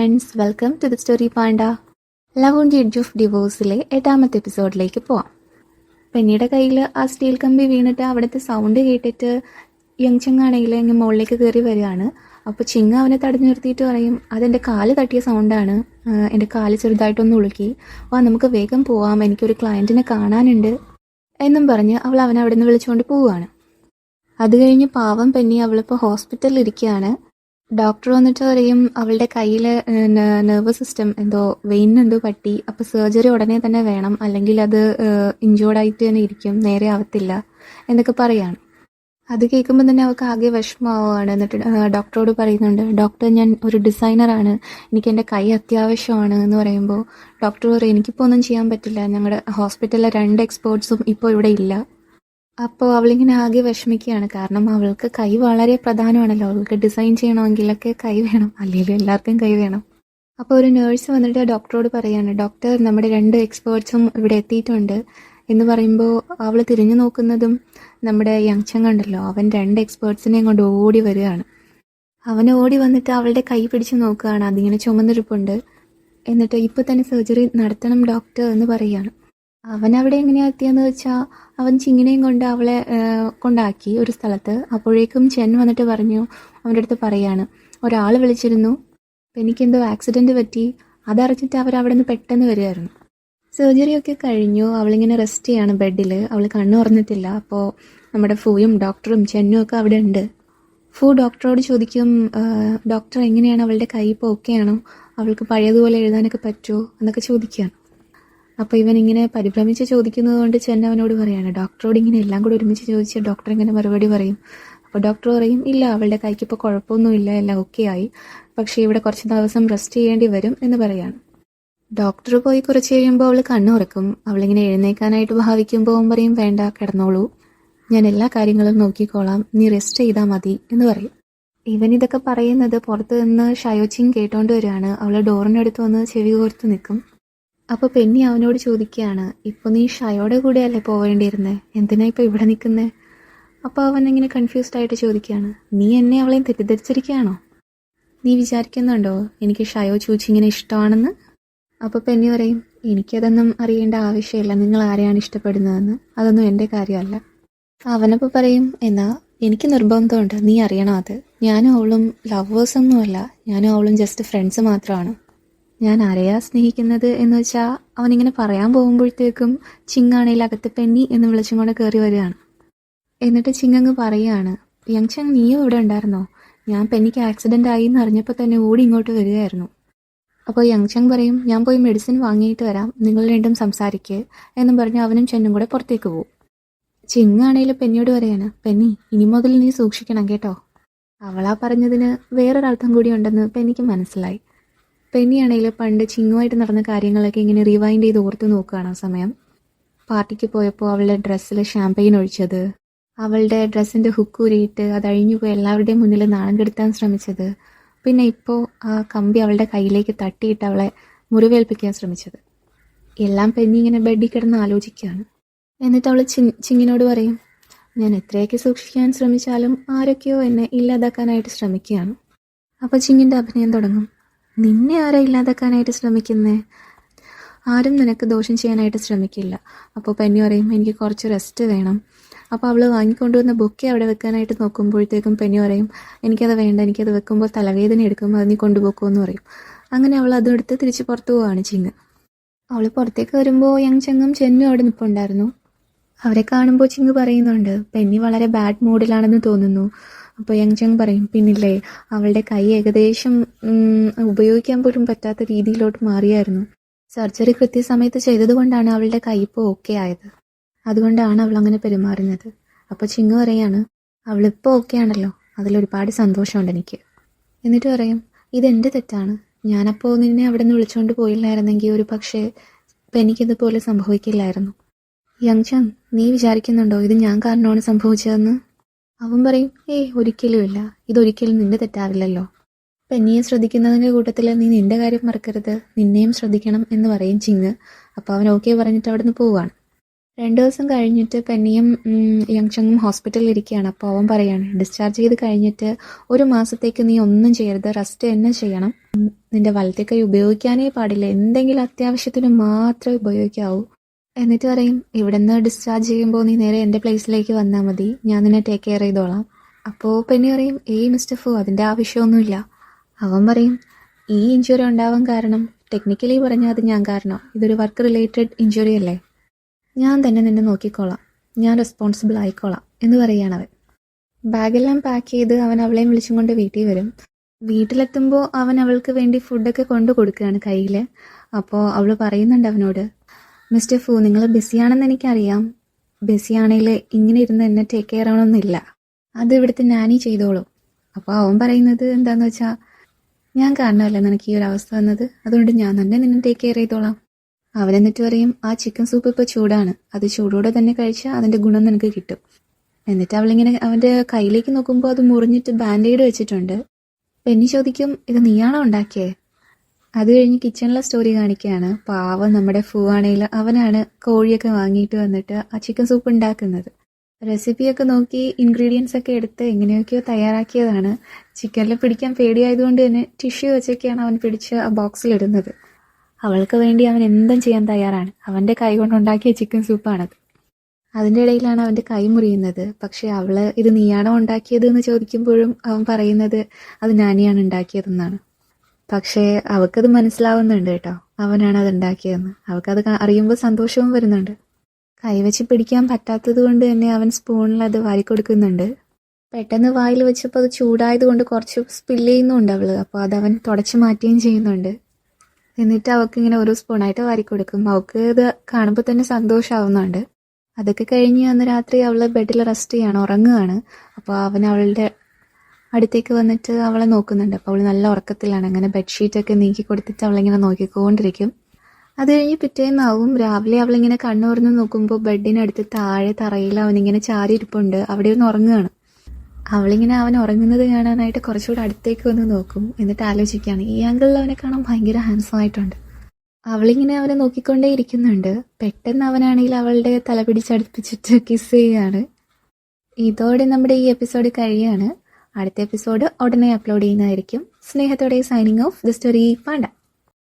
Friends, welcome to the Story Panda. Love on the Edge of ഡിവോഴ്സിലെ 8ാമത്തെ എപ്പിസോഡിലേക്ക് പോവാം. പെന്നിയുടെ കയ്യിൽ ആ സ്റ്റീൽ കമ്പി വീണിട്ട് അവിടുത്തെ സൗണ്ട് കേട്ടിട്ട് യങ് ചെങ്ങാണെങ്കിൽ ഇങ്ങനെ മുകളിലേക്ക് കയറി വരികയാണ്. അപ്പോൾ ചിങ്ങ അവനെ തടഞ്ഞു നിർത്തിയിട്ട് പറയും, അതെൻ്റെ കാല് തട്ടിയ സൗണ്ടാണ്, എൻ്റെ കാല് ചെറുതായിട്ടൊന്ന് ഉളുക്കി, നമുക്ക് വേഗം പോവാം, എനിക്കൊരു ക്ലയൻറ്റിനെ കാണാനുണ്ട് എന്നും പറഞ്ഞ് അവൾ അവനെ അവിടെ നിന്ന് വിളിച്ചുകൊണ്ട് പോവുകയാണ്. അത് കഴിഞ്ഞ് പാവം പെന്നി അവളിപ്പോൾ ഹോസ്പിറ്റലിൽ ഇരിക്കുകയാണ്. ഡോക്ടർ വന്നിട്ട് പറയും അവളുടെ കയ്യിൽ നെർവസ് സിസ്റ്റം എന്തോ വെയിനെന്തോ പറ്റി, അപ്പോൾ സർജറി ഉടനെ തന്നെ വേണം, അല്ലെങ്കിൽ അത് ഇഞ്ചോർഡായിട്ട് തന്നെ ഇരിക്കും, നേരെ ആവത്തില്ല എന്നൊക്കെ പറയാണ്. അത് കേൾക്കുമ്പോൾ തന്നെ അവൾക്ക് ആകെ വിഷമമാവുകയാണ്. എന്നിട്ട് ഡോക്ടറോട് പറയുന്നുണ്ട്, ഡോക്ടർ ഞാൻ ഒരു ഡിസൈനറാണ്, എനിക്ക് എൻ്റെ കൈ അത്യാവശ്യമാണ് എന്ന് പറയുമ്പോൾ ഡോക്ടർ പറയും എനിക്കിപ്പോൾ ഒന്നും ചെയ്യാൻ പറ്റില്ല, ഞങ്ങളുടെ ഹോസ്പിറ്റലിലെ 2 എക്സ്പേർട്സും ഇപ്പോൾ ഇവിടെ ഇല്ല. അപ്പോൾ അവളിങ്ങനെ ആകെ വിഷമിക്കുകയാണ്. കാരണം അവൾക്ക് കൈ വളരെ പ്രധാനമാണല്ലോ, അവൾക്ക് ഡിസൈൻ ചെയ്യണമെങ്കിലൊക്കെ കൈ വേണം, അല്ലെങ്കിൽ എല്ലാവർക്കും കൈ വേണം. അപ്പോൾ ഒരു നേഴ്സ് വന്നിട്ട് ഡോക്ടറോട് പറയാണ്, ഡോക്ടർ നമ്മുടെ 2 എക്സ്പേർട്സും ഇവിടെ എത്തിയിട്ടുണ്ട് എന്ന് പറയുമ്പോൾ അവൾ തിരിഞ്ഞു നോക്കുന്നതും നമ്മുടെ യങ്ചങ് ഉണ്ടല്ലോ, അവൻ 2 എക്സ്പേർട്സിനെയും കൊണ്ട് ഓടി വരികയാണ്. അവൻ ഓടി വന്നിട്ട് അവളുടെ കൈ പിടിച്ച് നോക്കുകയാണ്, അതിങ്ങനെ ചുമന്നിരിപ്പുണ്ട്. എന്നിട്ട് ഇപ്പോൾ തന്നെ സർജറി നടത്തണം ഡോക്ടർ എന്ന് പറയുകയാണ്. അവൻ അവിടെ എങ്ങനെയാ എത്തിയെന്ന് വെച്ചാൽ അവൻ ചിങ്ങിനെയും കൊണ്ട് അവളെ കൊണ്ടാക്കി ഒരു സ്ഥലത്ത്. അപ്പോഴേക്കും ചെൻ വന്നിട്ട് പറഞ്ഞു, അവൻ്റെ അടുത്ത് പറയാണ്, ഒരാൾ വിളിച്ചിരുന്നു, അപ്പം എനിക്കെന്തോ ആക്സിഡൻറ്റ് പറ്റി, അതറിഞ്ഞിട്ട് അവരവിടെ നിന്ന് പെട്ടെന്ന് വരികയായിരുന്നു. സർജറിയൊക്കെ കഴിഞ്ഞു, അവളിങ്ങനെ റെസ്റ്റ് ചെയ്യാണ് ബെഡിൽ, അവൾ കണ്ണു തുറന്നിട്ടില്ല. അപ്പോൾ നമ്മുടെ ഫൂയും ഡോക്ടറും ചെന്നും ഒക്കെ അവിടെ ഉണ്ട്. ഫൂ ഡോക്ടറോട് ചോദിക്കും, ഡോക്ടർ എങ്ങനെയാണ്, അവളുടെ കൈ ഇപ്പോൾ ഓക്കെയാണോ, അവൾക്ക് പഴയതുപോലെ എഴുതാനൊക്കെ പറ്റുമോ എന്നൊക്കെ ചോദിക്കുകയാണ്. അപ്പോൾ ഇവനിങ്ങനെ പരിഭ്രമിച്ച് ചോദിക്കുന്നത് കൊണ്ട് ചെന്ന അവനോട് പറയാണ്, ഡോക്ടറോട് ഇങ്ങനെ എല്ലാം കൂടി ഒരുമിച്ച് ചോദിച്ച് ഡോക്ടർ ഇങ്ങനെ മറുപടി പറയും. അപ്പോൾ ഡോക്ടർ പറയും, ഇല്ല അവളുടെ കൈക്ക് ഇപ്പോൾ കുഴപ്പമൊന്നുമില്ല, എല്ലാം ഓക്കെ ആയി, പക്ഷേ ഇവിടെ കുറച്ച് ദിവസം റെസ്റ്റ് ചെയ്യേണ്ടി വരും എന്ന് പറയാണ്. ഡോക്ടർ പോയി കുറച്ച് കഴിയുമ്പോൾ അവൾ കണ്ണു തുറക്കും. അവളിങ്ങനെ എഴുന്നേക്കാനായിട്ട് ഭാവിക്കുമ്പോൾ അവൻ പറയും, വേണ്ട കിടന്നോളൂ, ഞാൻ എല്ലാ കാര്യങ്ങളും നോക്കിക്കോളാം, നീ റെസ്റ്റ് ചെയ്താൽ മതി എന്ന് പറയും. ഇവൻ ഇതൊക്കെ പറയുന്നത് പുറത്ത് നിന്ന് ഷയോച്ചിങ് കേട്ടോണ്ട് വരികയാണ്. അവൾ ഡോറിനടുത്ത് വന്ന് ചെവി കോർത്ത് നിൽക്കും. അപ്പോൾ പെന്നി അവനോട് ചോദിക്കുകയാണ്, ഇപ്പോൾ നീ ഷയോയുടെ കൂടെയല്ലേ പോവേണ്ടിയിരുന്നേ, എന്തിനാ ഇപ്പോൾ ഇവിടെ നിൽക്കുന്നേ? അപ്പോൾ അവൻ ഇങ്ങനെ കൺഫ്യൂസ്ഡ് ആയിട്ട് ചോദിക്കുകയാണ്, നീ എന്നെ അവളെയും തെറ്റിദ്ധരിച്ചിരിക്കുകയാണോ? നീ വിചാരിക്കുന്നുണ്ടോ എനിക്ക് ഷയോ ചൂച്ചിങ്ങനെ ഇഷ്ടമാണെന്ന്? അപ്പോൾ പെന്നി പറയും, എനിക്കതൊന്നും അറിയേണ്ട ആവശ്യമില്ല, നിങ്ങൾ ആരെയാണ് ഇഷ്ടപ്പെടുന്നതെന്ന്, അതൊന്നും എൻ്റെ കാര്യമല്ല. അവനപ്പോൾ പറയും, എന്നാ എനിക്ക് നിർബന്ധമുണ്ട്, നീ അറിയണം അത്, ഞാനും അവളും ലവേഴ്സൊന്നുമല്ല, ഞാനും അവളും ജസ്റ്റ് ഫ്രണ്ട്സ് മാത്രമാണ്. ഞാൻ ആരെയാ സ്നേഹിക്കുന്നത് എന്ന് വെച്ചാൽ അവനിങ്ങനെ പറയാൻ പോകുമ്പോഴത്തേക്കും ചിങ്ങാണെങ്കിൽ അകത്ത് പെന്നി എന്ന് വിളിച്ചും കൊണ്ട് കയറി വരികയാണ്. എന്നിട്ട് ചിങ്ങങ്ങ് പറയുകയാണ്, യങ്ചങ് നീയും ഇവിടെ ഉണ്ടായിരുന്നോ? ഞാൻ പെന്നിക്ക് ആക്സിഡൻ്റ് ആയി എന്ന് അറിഞ്ഞപ്പോൾ തന്നെ ഓടി ഇങ്ങോട്ട് വരികയായിരുന്നു. അപ്പോൾ യങ്ചങ് പറയും, ഞാൻ പോയി മെഡിസിൻ വാങ്ങിയിട്ട് വരാം, നിങ്ങൾ രണ്ടും സംസാരിക്കുക എന്നും പറഞ്ഞ് അവനും ചെന്നും കൂടെ പുറത്തേക്ക് പോകും. ചിങ്ങാണെങ്കിൽ പെന്നിയോട് പറയാണ്, പെന്നി ഇനി മുതൽ നീ സൂക്ഷിക്കണം കേട്ടോ. അവളാ പറഞ്ഞതിന് വേറൊരർത്ഥം കൂടി ഉണ്ടെന്ന് പെന്നിക്ക് മനസ്സിലായി. പെന്നിയാണെങ്കിൽ പണ്ട് ചിങ്ങുമായിട്ട് നടന്ന കാര്യങ്ങളൊക്കെ ഇങ്ങനെ റിവൈൻഡ് ചെയ്ത് ഓർത്ത് നോക്കുകയാണ്. ആ സമയം പാർട്ടിക്ക് പോയപ്പോൾ അവളുടെ ഡ്രസ്സിൽ ഷാമ്പയിൻ ഒഴിച്ചത്, അവളുടെ ഡ്രസ്സിൻ്റെ ഹുക്ക് ഊരിയിട്ട് അതഴിഞ്ഞു പോയി എല്ലാവരുടെയും മുന്നിൽ നാണം കെടുത്താൻ ശ്രമിച്ചത്, പിന്നെ ഇപ്പോൾ ആ കമ്പി അവളുടെ കയ്യിലേക്ക് തട്ടിയിട്ട് അവളെ മുറിവേൽപ്പിക്കാൻ ശ്രമിച്ചത്, എല്ലാം പെന്നി ഇങ്ങനെ ബെഡിൽ കിടന്ന് ആലോചിക്കുകയാണ്. എന്നിട്ട് അവൾ ചിങ്ങിനോട് പറയും, ഞാൻ എത്രയൊക്കെ സൂക്ഷിക്കാൻ ശ്രമിച്ചാലും ആരൊക്കെയോ എന്നെ ഇല്ലാതാക്കാനായിട്ട് ശ്രമിക്കുകയാണ്. അപ്പോൾ ചിങ്ങിൻ്റെ അഭിനയം തുടങ്ങും, നിന്നെ ആരാ ഇല്ലാതാക്കാനായിട്ട് ശ്രമിക്കുന്നേ? ആരും നിനക്ക് ദോഷം ചെയ്യാനായിട്ട് ശ്രമിക്കില്ല. അപ്പോൾ പെന്നി പറയും, എനിക്ക് കുറച്ച് റെസ്റ്റ് വേണം. അപ്പോൾ അവൾ വാങ്ങിക്കൊണ്ടുവന്ന ബുക്ക് അവിടെ വെക്കാനായിട്ട് നോക്കുമ്പോഴത്തേക്കും പെന്നി പറയും, എനിക്കത് വേണ്ട, എനിക്കത് വെക്കുമ്പോൾ തലവേദന എടുക്കുമ്പോൾ അത് നീ കൊണ്ടുപോക്കുമെന്ന് പറയും. അങ്ങനെ അവൾ അതെടുത്ത് തിരിച്ച് പുറത്തു പോവുകയാണ് ചിങ്ങ്. അവൾ പുറത്തേക്ക് വരുമ്പോൾ യങ്ചങ്ങും ചെന്നും അവിടെ നിൽപ്പുണ്ടായിരുന്നു. അവരെ കാണുമ്പോൾ ചിങ്ങ് പറയുന്നുണ്ട്, പെന്നി വളരെ ബാഡ് മൂഡിലാണെന്ന് തോന്നുന്നു. അപ്പോൾ യങ്ചങ് പറയും, പിന്നില്ലേ അവളുടെ കൈ ഏകദേശം ഉപയോഗിക്കാൻ പോലും പറ്റാത്ത രീതിയിലോട്ട് മാറിയായിരുന്നു. സർജറി കൃത്യസമയത്ത് ചെയ്തതുകൊണ്ടാണ് അവളുടെ കൈ ഇപ്പോൾ ഓക്കെ ആയത്, അതുകൊണ്ടാണ് അവൾ അങ്ങനെ പെരുമാറുന്നത്. അപ്പോൾ ചിങ്ങ് പറയാണ്, അവളിപ്പോൾ ഓക്കെ ആണല്ലോ, അതിലൊരുപാട് സന്തോഷമുണ്ട് എനിക്ക്. എന്നിട്ട് പറയും, ഇതെൻ്റെ തെറ്റാണ്, ഞാനപ്പോൾ നിന്നെ അവിടെ നിന്ന് വിളിച്ചുകൊണ്ട് പോയില്ലായിരുന്നെങ്കിൽ ഒരു പക്ഷേ പെനിക്കിതുപോലെ സംഭവിക്കില്ലായിരുന്നു. യങ്ചങ് നീ വിചാരിക്കുന്നുണ്ടോ ഇത് ഞാൻ കാരണമാണ് സംഭവിച്ചതെന്ന്? അവൻ പറയും, ഒരിക്കലുമില്ല, ഇതൊരിക്കലും നിന്റെ തെറ്റാവില്ലല്ലോ. പെന്നിയെ ശ്രദ്ധിക്കുന്നതിൻ്റെ കൂട്ടത്തിൽ നീ നിന്റെ കാര്യം മറക്കരുത്, നിന്നെയും ശ്രദ്ധിക്കണം എന്ന് പറയും ചിങ്ങ്. അപ്പോൾ അവൻ ഓക്കെ പറഞ്ഞിട്ട് അവിടെ നിന്ന് പോവുകയാണ്. 2 ദിവസം കഴിഞ്ഞിട്ട് പെന്നിയും യങ്ചങ്ങും ഹോസ്പിറ്റലിൽ ഇരിക്കുകയാണ്. അപ്പോൾ അവൻ പറയാണ്, ഡിസ്ചാർജ് ചെയ്ത് കഴിഞ്ഞിട്ട് 1 മാസത്തേക്ക് നീ ഒന്നും ചെയ്യരുത്, റെസ്റ്റ് തന്നെ ചെയ്യണം. നിന്റെ വലത്തെ കൈ ഉപയോഗിക്കാനേ പാടില്ല, എന്തെങ്കിലും അത്യാവശ്യത്തിന് മാത്രമേ ഉപയോഗിക്കാവൂ. എന്നിട്ട് പറയും, ഇവിടെ നിന്ന് ഡിസ്ചാർജ് ചെയ്യുമ്പോൾ നീ നേരെ എൻ്റെ പ്ലേസിലേക്ക് വന്നാൽ മതി, ഞാൻ നിന്നെ ടേക്ക് കെയർ ചെയ്തോളാം. അപ്പോൾ പെന്നി പറയും, മിസ്റ്റർ ഫു, അതിൻ്റെ ആവശ്യമൊന്നുമില്ല. അവൻ പറയും, ഈ ഇഞ്ചുറി ഉണ്ടാവാൻ കാരണം ടെക്നിക്കലി പറഞ്ഞാൽ അത് ഞാൻ കാരണം, ഇതൊരു വർക്ക് റിലേറ്റഡ് ഇഞ്ചുറി അല്ലേ, ഞാൻ തന്നെ നിന്നെ നോക്കിക്കോളാം, ഞാൻ റെസ്പോൺസിബിൾ ആയിക്കോളാം എന്ന് പറയുകയാണ് അവൻ. ബാഗെല്ലാം പാക്ക് ചെയ്ത് അവൻ അവളെയും വിളിച്ചും കൊണ്ട് വീട്ടിൽ വരും. വീട്ടിലെത്തുമ്പോൾ അവൻ അവൾക്ക് വേണ്ടി ഫുഡൊക്കെ കൊണ്ടു കൊടുക്കുകയാണ് കയ്യിൽ. അപ്പോൾ അവൾ പറയുന്നുണ്ട് അവനോട്, മിസ്റ്റർ ഫു, നിങ്ങൾ ബിസിയാണെന്ന് എനിക്കറിയാം, ബിസിയാണെങ്കിൽ ഇങ്ങനെ ഇരുന്ന് എന്നെ ടേക്ക് കെയർ ആവണമെന്നില്ല, അത് ഇവിടുത്തെ നാനി ചെയ്തോളൂ. അപ്പോൾ അവൻ പറയുന്നത് എന്താന്ന് വെച്ചാൽ, ഞാൻ കാരണമല്ല നിനക്ക് ഈ ഒരു അവസ്ഥ വന്നത്, അതുകൊണ്ട് ഞാൻ തന്നെ നിന്നെ ടേക്ക് കെയർ ചെയ്തോളാം. അവൻ എന്നിട്ട് പറയും, ആ ചിക്കൻ സൂപ്പ് ഇപ്പോൾ ചൂടാണ്, അത് ചൂടോടെ തന്നെ കഴിച്ചാൽ അതിൻ്റെ ഗുണം നിനക്ക് കിട്ടും. എന്നിട്ട് അവളിങ്ങനെ അവൻ്റെ കയ്യിലേക്ക് നോക്കുമ്പോൾ അത് മുറിഞ്ഞിട്ട് ബാൻഡേഡ് വെച്ചിട്ടുണ്ട്. പെന്നി ചോദിക്കും, ഇത് നീയാണോ ഉണ്ടാക്കിയേ? അത് കഴിഞ്ഞ് കിച്ചണിലെ സ്റ്റോറി കാണിക്കുകയാണ്. പാവം നമ്മുടെ ഫു ആണെങ്കിൽ അവനാണ് കോഴിയൊക്കെ വാങ്ങിയിട്ട് വന്നിട്ട് ആ ചിക്കൻ സൂപ്പ് ഉണ്ടാക്കുന്നത്. റെസിപ്പിയൊക്കെ നോക്കി ഇൻഗ്രീഡിയൻസ് ഒക്കെ എടുത്ത് എങ്ങനെയൊക്കെയോ തയ്യാറാക്കിയതാണ്. ചിക്കനിൽ പിടിക്കാൻ പേടിയായതുകൊണ്ട് തന്നെ ടിഷ്യൂ വെച്ചൊക്കെയാണ് അവൻ പിടിച്ച് ആ ബോക്സിലിടുന്നത്. അവൾക്ക് വേണ്ടി അവൻ എന്തും ചെയ്യാൻ തയ്യാറാണ്. അവൻ്റെ കൈ കൊണ്ടുണ്ടാക്കിയ ചിക്കൻ സൂപ്പാണത്. അതിൻ്റെ ഇടയിലാണ് അവൻ്റെ കൈ മുറിയുന്നത്. പക്ഷേ അവൾ ഇത് നീയാണോ ഉണ്ടാക്കിയത് എന്ന് ചോദിക്കുമ്പോഴും അവൻ പറയുന്നത് അത് നാനിയാണ് ഉണ്ടാക്കിയതെന്നാണ്. പക്ഷേ അവൾക്കത് മനസ്സിലാവുന്നുണ്ട് കേട്ടോ, അവനാണ് അത് ഉണ്ടാക്കിയതെന്ന്. അവൾക്കത് അറിയുമ്പോൾ സന്തോഷവും വരുന്നുണ്ട്. കൈവച്ച് പിടിക്കാൻ പറ്റാത്തത് കൊണ്ട് തന്നെ അവൻ സ്പൂണിൽ അത് വാരിക്കൊടുക്കുന്നുണ്ട്. പെട്ടെന്ന് വായിൽ വെച്ചപ്പോൾ അത് ചൂടായത് കൊണ്ട് കുറച്ച് സ്പില്ല് ചെയ്യുന്നുണ്ട് അവൾ. അപ്പോൾ അത് അവൻ തുടച്ച് മാറ്റുകയും ചെയ്യുന്നുണ്ട്. എന്നിട്ട് അവൾക്ക് ഇങ്ങനെ ഓരോ സ്പൂണായിട്ട് വാരിക്കൊടുക്കും. അവൾക്ക് ഇത് കാണുമ്പോൾ തന്നെ സന്തോഷമാവുന്നുണ്ട്. അതൊക്കെ കഴിഞ്ഞ് അന്ന് രാത്രി അവൾ ബെഡിൽ റെസ്റ്റ് ചെയ്യാണ്, ഉറങ്ങുകയാണ്. അപ്പോൾ അവൻ അവളുടെ അടുത്തേക്ക് വന്നിട്ട് അവളെ നോക്കുന്നുണ്ട്. അപ്പോൾ അവൾ നല്ല ഉറക്കത്തിലാണ്. അങ്ങനെ ബെഡ്ഷീറ്റൊക്കെ നീക്കി കൊടുത്തിട്ട് അവളിങ്ങനെ നോക്കിക്കൊണ്ടിരിക്കും. അത് കഴിഞ്ഞ് പിറ്റേന്നാവും രാവിലെ അവളിങ്ങനെ കണ്ണു തുറന്ന് നോക്കുമ്പോൾ ബെഡിനടുത്ത് താഴെ തറയിൽ അവനിങ്ങനെ ചാരി ഇരിപ്പുണ്ട്. അവിടെ ഒന്ന് ഉറങ്ങുകയാണ്. അവളിങ്ങനെ അവൻ ഉറങ്ങുന്നത് കാണാനായിട്ട് കുറച്ചുകൂടെ അടുത്തേക്ക് വന്ന് നോക്കും. എന്നിട്ട് ആലോചിക്കുകയാണ്, ഈ ആംഗിളിൽ അവനെ കാണാൻ ഭയങ്കര ഹാൻസം ആയിട്ടുണ്ട്. അവളിങ്ങനെ അവനെ നോക്കിക്കൊണ്ടേ ഇരിക്കുന്നുണ്ട്. പെട്ടെന്ന് അവനാണെങ്കിൽ അവളുടെ തല പിടിച്ചടുപ്പിച്ചിട്ട് കിസ് ചെയ്യുകയാണ്. ഇതോടെ നമ്മുടെ ഈ എപ്പിസോഡ് കഴിയുകയാണ്. അടുത്ത എപ്പിസോഡ് ഉടനെ അപ്ലോഡ് ചെയ്യുന്നതായിരിക്കും. സ്നേഹത്തോടെ signing off the story Panda.